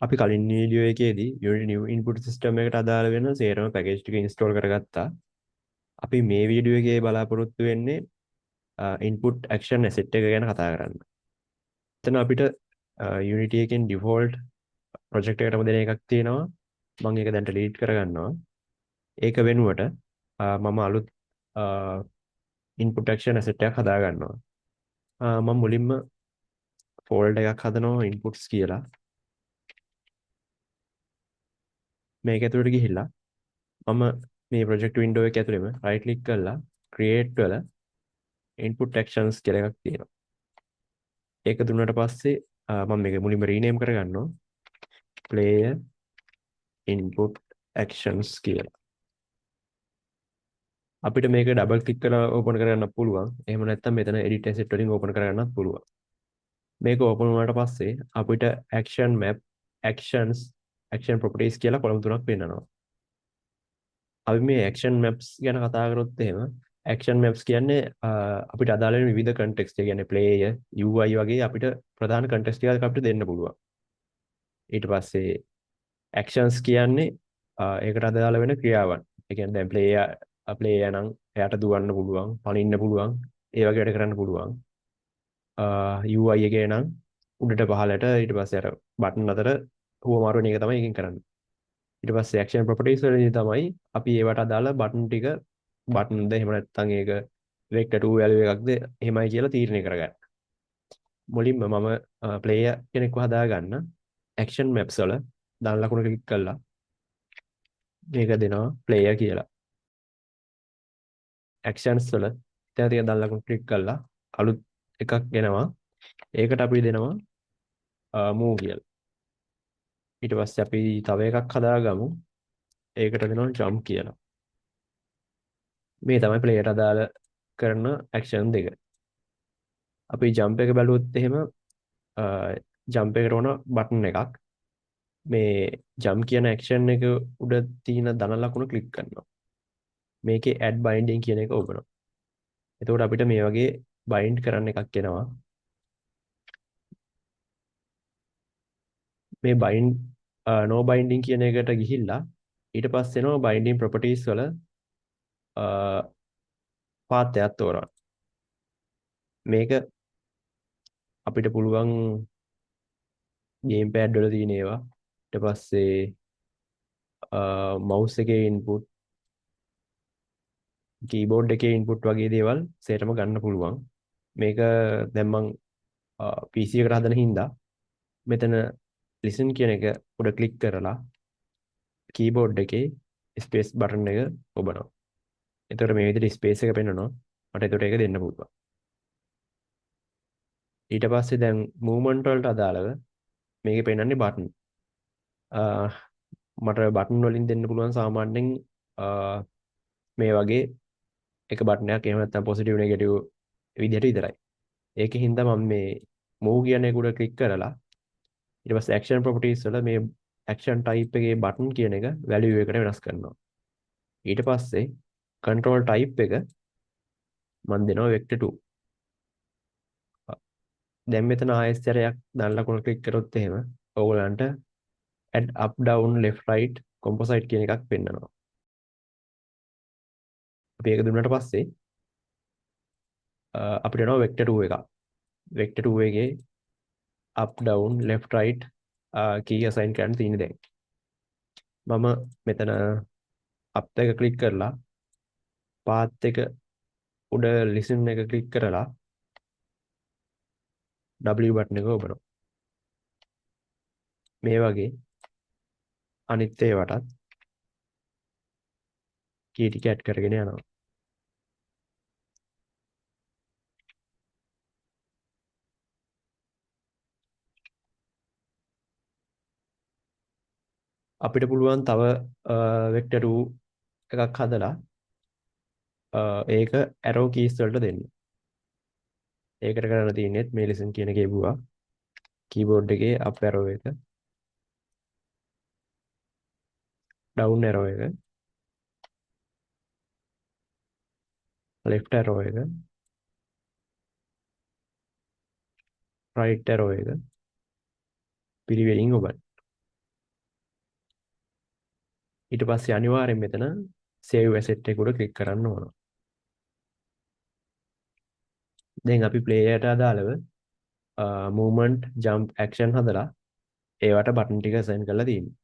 අපි කලින් වීඩියෝ එකේදී Unity new input system එකට අදාළ වෙන සේරම පැකේජ් ටික ඉන්ස්ටෝල් කරගත්තා. අපි මේ වීඩියෝ එකේ බලාපොරොත්තු වෙන්නේ input action asset එක ගැන කතා කරන්න. එතන අපිට Unity එකෙන් default project එකටම දෙන එකක් තියෙනවා. මම ඒක දැන් delete කරගන්නවා. ඒක වෙනුවට මම අලුත් input action asset එකක් හදා ගන්නවා. මම මුලින්ම folder එකක් හදනවා inputs කියලා. මේක ඇතුළට ගිහිල්ලා මම මේ project window එක ඇතුළෙම right click කරලා create වල input actions කියලා එකක් තියෙනවා. ඒක දුන්නාට පස්සේ මම මේක මුලින්ම rename කරගන්නවා player input actions කියලා. අපිට මේක double click කරලා open කරගන්න පුළුවන්. එහෙම නැත්නම් මෙතන edit asset වලින් open කරගන්නත් පුළුවන්. මේක open වුණාට පස්සේ අපිට action map actions action properties කියලා කොලම් තුනක් පෙන්නනවා. අපි මේ action maps ගැන කතා කරොත් එහෙම action maps කියන්නේ අපිට අදාළ වෙන විවිධ context ඒ කියන්නේ player UI වගේ අපිට ප්‍රධාන context ටිකක් අපිට දෙන්න පුළුවන්. ඊට පස්සේ actions කියන්නේ ඒකට අදාළ වෙන ක්‍රියාවන්. ඒ කියන්නේ දැන් player නම් එයාට දුවන්න පුළුවන්, පනින්න පුළුවන්, ඒ වගේ වැඩ කරන්න පුළුවන්. UI එකේ නම් උඩට පහළට ඊට පස්සේ අර බටන් අතර හුවමාරු වෙන එක තමයි එකෙන් කරන්නේ. ඊට පස්සේ action properties වලදී තමයි අපි ඒවට අදාළ බටන් ටික බටන්ද එහෙම නැත්නම් ඒක vector 2 value එකක්ද එහෙමයි කියලා තීරණය කරගන්න. මුලින්ම මම player කෙනෙක්ව හදාගන්න action maps වල දාන ලකුණ ක්ලික් කරලා මේක දෙනවා player කියලා. actions වල එතන තියෙන දාන ලකුණ ක්ලික් කරලා අලුත් එකක් එනවා. ඒකට අපි දෙනවා move කියලා. ඊට පස්සේ අපි තව එකක් හදාගමු. ඒකට දෙනවා jump කියලා. මේ තමයි player අදාළ කරන action දෙක. අපි jump එක බැලුවොත් එහෙම jump එකට ඕන බටන් එකක්. මේ jump කියන action එක උඩ තියෙන ධන ලකුණ ක්ලික් කරනවා. මේකේ add binding කියන එක ඔබනවා. එතකොට අපිට මේ වගේ bind කරන්න එකක් එනවා. මේ bind no binding කියන එකට ගිහිල්ලා ඊට පස්සේ එනවා binding properties වල path එකක් තෝරන්න. මේක අපිට පුළුවන් gamepad වල තියෙන ඒවා ඊට පස්සේ mouse එකේ input keyboard එකේ input වගේ දේවල් සේරම ගන්න පුළුවන්. මේක දැන් මම PC එකට හදන හින්දා මෙතන listen කියන එක උඩ ක්ලික් කරලා keyboard එකේ space button එක ඔබනවා. එතකොට මේ විදිහට space එක පෙන්වනවා. මට එතකොට ඒක දෙන්න පුළුවන්. ඊට පස්සේ දැන් movement වලට අදාළව මේකේ පෙන්වන්නේ button. මට බටන් වලින් දෙන්න පුළුවන් සාමාන්‍යයෙන් මේ වගේ එක බටන් එකක් එහෙම නැත්නම් පොසිටිව් නෙගටිව් විදිහට විතරයි. ඒකෙන් හින්දා මම මේ move කියන එක උඩ ක්ලික් කරලා ඊට පස්සේ action properties වල මේ action type එකේ button කියන එක value එකට වෙනස් කරනවා. ඊට පස්සේ control type එක මම දෙනවා vector 2. දැන් මෙතන ආයතනයක් දැන් ලකුණ ක්ලික් කරොත් එහෙම ඕගලන්ට add up down left right composite කියන එකක් පෙන්නනවා. අපි ඒක දුන්නාට පස්සේ අපිට එනවා vector 2 එකක්. vector 2 එකේ up down left right key assign කරන්න තියෙන්නේ දැන්. මම මෙතන up එක ක්ලික් කරලා path එක උඩ listen එක ක්ලික් කරලා W බටන් එක ඔබනවා. මේ වගේ අනිත් ඒවාටත් key ටික add කරගෙන යනවා. අපිට පුළුවන් තව vector 2 එකක් හදලා ඒක arrow keys වලට දෙන්න. ඒකට කරන්න තියෙන්නේ මේ listen කියන එක එවුවා. keyboard එකේ up arrow එක, down arrow එක, left arrow එක, right arrow එක පිළිවෙලින් ඔබන්න. ඊට පස්සේ අනිවාර්යෙන් මෙතන save asset එක උඩ ක්ලික් කරන්න ඕන. දැන් අපි player ට අදාළව movement jump action හදලා ඒවට බටන් ටික assign කරලා තියෙනවා.